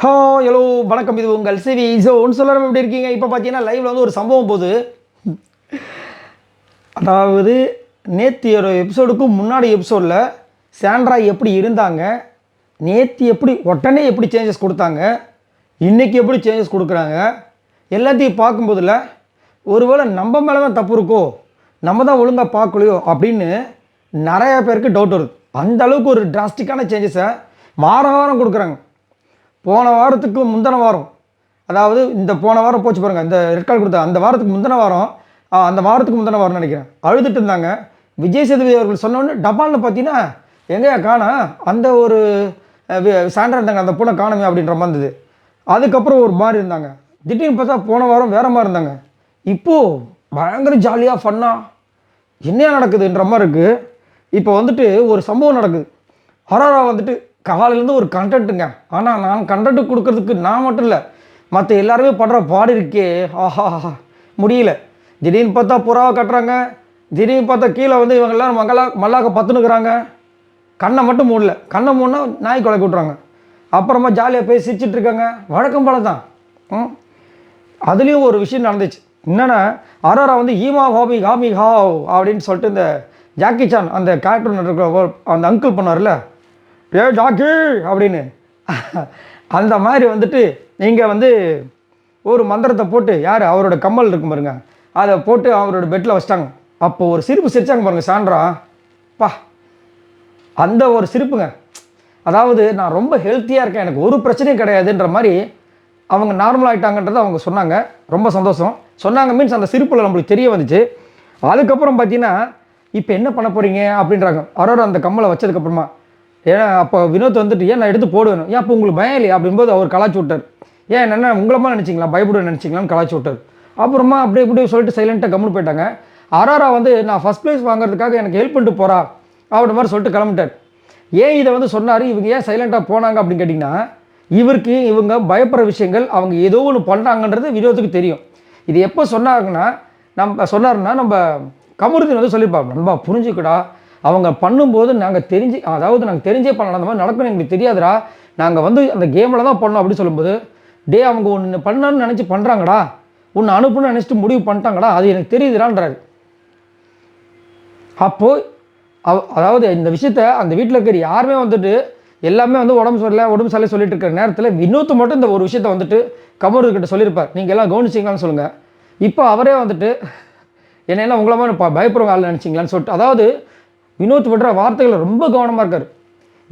Hello வணக்கம். இது உங்கள் சிவி. ஸோ ஒன்று சொல்ல எப்படி இருக்கீங்க? இப்போ பார்த்தீங்கன்னா லைவில் வந்து ஒரு சம்பவம் போகுது. அதாவது நேற்று ஒரு எபிசோடுக்கு முன்னாடி எபிசோடில் சாண்ட்ரா எப்படி இருந்தாங்க, நேற்று எப்படி உடனே எப்படி சேஞ்சஸ் கொடுத்தாங்க, இன்றைக்கி எப்படி சேஞ்சஸ் கொடுக்குறாங்க, எல்லாத்தையும் பார்க்கும்போதில் ஒருவேளை நம்ம மேலே தான் தப்பு இருக்கோ, நம்ம தான் ஒழுங்காக பார்க்கலையோ அப்படின்னு நிறையா பேருக்கு டவுட் வருது. அந்த அளவுக்கு ஒரு டிராஸ்டிக்கான சேஞ்சஸை வாரம் கொடுக்குறாங்க. போன வாரத்துக்கு முந்தின வாரம், அதாவது இந்த போன வாரம் போச்சு பாருங்கள், இந்த ரெட் கார்டு கொடுத்தா அந்த வாரத்துக்கு முந்தின வாரம், அந்த வாரத்துக்கு முந்தின வாரம் நினைக்கிறேன், அழுதுட்டு இருந்தாங்க. விஜய் சேதுபதி அவர்கள் சொன்னோன்னு டபால்னு பார்த்தீங்கன்னா எங்கேயா காணா, அந்த ஒரு சாண்ட்ரா இருந்தாங்க, அந்த பூனை காணுமே அப்படின்ற மாதிரி இருந்தது. அதுக்கப்புறம் ஒரு மாதிரி இருந்தாங்க. திடீர்னு பார்த்தா போன வாரம் வேறு மாதிரி இருந்தாங்க. இப்போது பயங்கர ஜாலியாக ஃபன்னாக என்ன நடக்குதுன்ற மாதிரி இருக்குது. இப்போ வந்துட்டு ஒரு சம்பவம் நடக்குது. ஹராரா வந்துட்டு காலையிலேருந்து ஒரு கண்டென்ட்டுங்க. ஆனால் நான் கண்டென்ட்டு கொடுக்கறதுக்கு நான் மட்டும் இல்லை, மற்ற எல்லாருமே படுற பாடு இருக்கே, ஆஹா முடியல. திடீர்னு பார்த்தா புறாவை கட்டுறாங்க, திடீர்னு பார்த்தா கீழே வந்து இவங்க எல்லோரும் மல்லாக்க பத்துனுக்குறாங்க. கண்ணை மட்டும் மூடல, கண்ணை மூடினா நாய் கொலை விட்றாங்க. அப்புறமா ஜாலியாக போய் சிரிச்சிட்டு இருக்காங்க. வழக்கம் போல தான். அதுலேயும் ஒரு விஷயம் நடந்துச்சு. என்னென்னா ஹராரா வந்து ஈமா ஹாபி ஹாமி ஹாவ் அப்படின்னு சொல்லிட்டு இந்த ஜாக்கி சான் அந்த கேரக்டர் இருக்கிற அந்த அங்கிள் பண்ணார்ல, ஏ ஜாக்கி அப்படின்னு, அந்த மாதிரி வந்துட்டு நீங்கள் வந்து ஒரு மந்திரத்தை போட்டு யார் அவரோட கம்மல் இருக்கும் பாருங்க, அதை போட்டு அவரோட பெட்டில் வச்சிட்டாங்க. அப்போது ஒரு சிரிப்பு சிரிச்சாங்க பாருங்கள் சாண்ட்ரா. பா, அந்த ஒரு சிரிப்புங்க. அதாவது நான் ரொம்ப ஹெல்த்தியாக இருக்கேன், எனக்கு ஒரு பிரச்சனையும் கிடையாதுன்ற மாதிரி அவங்க நார்மல் ஆகிட்டாங்கன்றதை அவங்க சொன்னாங்க. ரொம்ப சந்தோஷம். சொன்னாங்க மீன்ஸ் அந்த சிரிப்பில் நம்மளுக்கு தெரிய வந்துச்சு. அதுக்கப்புறம் பார்த்தீங்கன்னா இப்போ என்ன பண்ண போகிறீங்க அப்படின்றாங்க. அவரோட அந்த கம்மலை வச்சதுக்கப்புறமா, ஏன்னா அப்போ வினோத் வந்துட்டு ஏன் நான் எடுத்து போடுவேன், ஏன் அப்போ உங்களுக்கு பயம் இல்லையா அப்படின்போது அவர் கலாச்சி விட்டார். ஏன் என்ன உங்களமா நினச்சிங்களா, பயப்படுவேன் நினச்சிங்களான்னு கலாச்சி விட்டார். அப்புறமா அப்படியே இப்படியே சொல்லிட்டு சைலண்ட்டாக கம்முன்னு போயிட்டாங்க. ஹராரா வந்து நான் ஃபஸ்ட் ப்ரைஸ் வாங்குறதுக்காக எனக்கு ஹெல்ப் பண்ணிட்டு போகிறா அப்படி மாதிரி சொல்லிட்டு கிளம்பிட்டார். ஏன் இதை வந்து சொன்னார், இவங்க ஏன் சைலண்ட்டாக போனாங்க அப்படின்னு கேட்டிங்கன்னா, இவங்க பயப்படுற விஷயங்கள் அவங்க ஏதோ ஒன்று பண்ணுறாங்கன்றது வினோத்துக்கு தெரியும். இது எப்போ சொன்னாருன்னா நம்ம கமருதீன் வந்து சொல்லியிருப்பாங்க, நண்பா புரிஞ்சுக்கடா, அவங்க பண்ணும்போது நாங்கள் தெரிஞ்சே பண்ணலாம், அந்த மாதிரி நடக்கணும் எங்களுக்கு தெரியாதுடா, நாங்கள் வந்து அந்த கேமில் தான் பண்ணோம் அப்படின்னு சொல்லும்போது, டே அவங்க ஒன்று பண்ணணும்னு நினச்சி பண்ணுறாங்கடா, ஒன்று அனுப்புன்னு நினச்சிட்டு முடிவு பண்ணிட்டாங்கடா, அது எனக்கு தெரியுதுடான்றாரு. அப்போது அதாவது இந்த விஷயத்த அந்த வீட்டில் இருக்கிற யாருமே வந்துட்டு எல்லாமே வந்து உடம்பு சரியில்லை சொல்லிட்டு இருக்கிற நேரத்தில் வினோத் மட்டும் இந்த ஒரு விஷயத்த வந்துட்டு கமருக்கிட்ட சொல்லியிருப்பார், நீங்கள் எல்லாம் கவனிச்சிங்களான்னு சொல்லுங்கள். இப்போ அவரே வந்துட்டு என்னெல்லாம் உங்களை மாதிரி பயப்படுறவங்க ஆள் நினச்சிங்களான்னு சொல்லிட்டு, அதாவது வினோத் விடுற வார்த்தைகள் ரொம்ப கவனமாக இருக்கார்.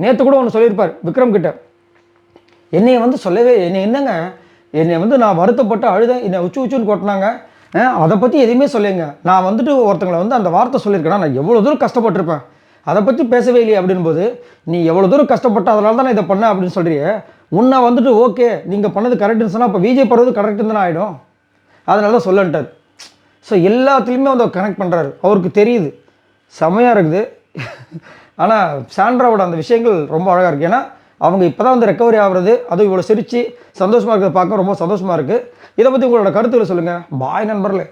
நேற்று கூட ஒன்று சொல்லியிருப்பார் விக்ரம் கிட்ட, என்னை வந்து என்னை வந்து நான் வருத்தப்பட்டு அழுதேன், என்னை உச்சுன்னு கொட்டினாங்க, அதை பற்றி எதுவுமே சொல்லுங்க, நான் வந்துட்டு ஒருத்தங்களை வந்து அந்த வார்த்தை சொல்லியிருக்கேன்னா நான் எவ்வளோ தூரம் கஷ்டப்பட்டிருப்பேன், அதை பற்றி பேசவே இல்லையே அப்படின்போது, நீ எவ்வளோ தூரம் கஷ்டப்பட்ட அதனால தான் நான் இதை பண்ணேன் அப்படின்னு சொல்கிறியே, உன்னை வந்துட்டு ஓகே நீங்கள் பண்ணது கரெக்டுன்னு சொன்னால் அப்போ விஜய் படுறது கரெக்டுன்னு தானே ஆகிடும், அதனால தான் சொல்லன்ட்டார். ஸோ எல்லாத்துலேயுமே வந்து அவர் கனெக்ட் பண்ணுறாரு, அவருக்கு தெரியுது, செம்மையாக இருக்குது. ஆனால் சாண்ட்ராவோட அந்த விஷயங்கள் ரொம்ப அழகாக இருக்குது. ஏன்னா அவங்க இப்போ தான் வந்து ரெக்கவரி ஆகிறது, அதுவும் இவ்வளோ சிரித்து சந்தோஷமாக இருக்கிறத பார்க்க ரொம்ப சந்தோஷமாக இருக்குது. இதை பற்றி உங்களோட கருத்துக்களை சொல்லுங்கள். பாய் நண்பர்களே.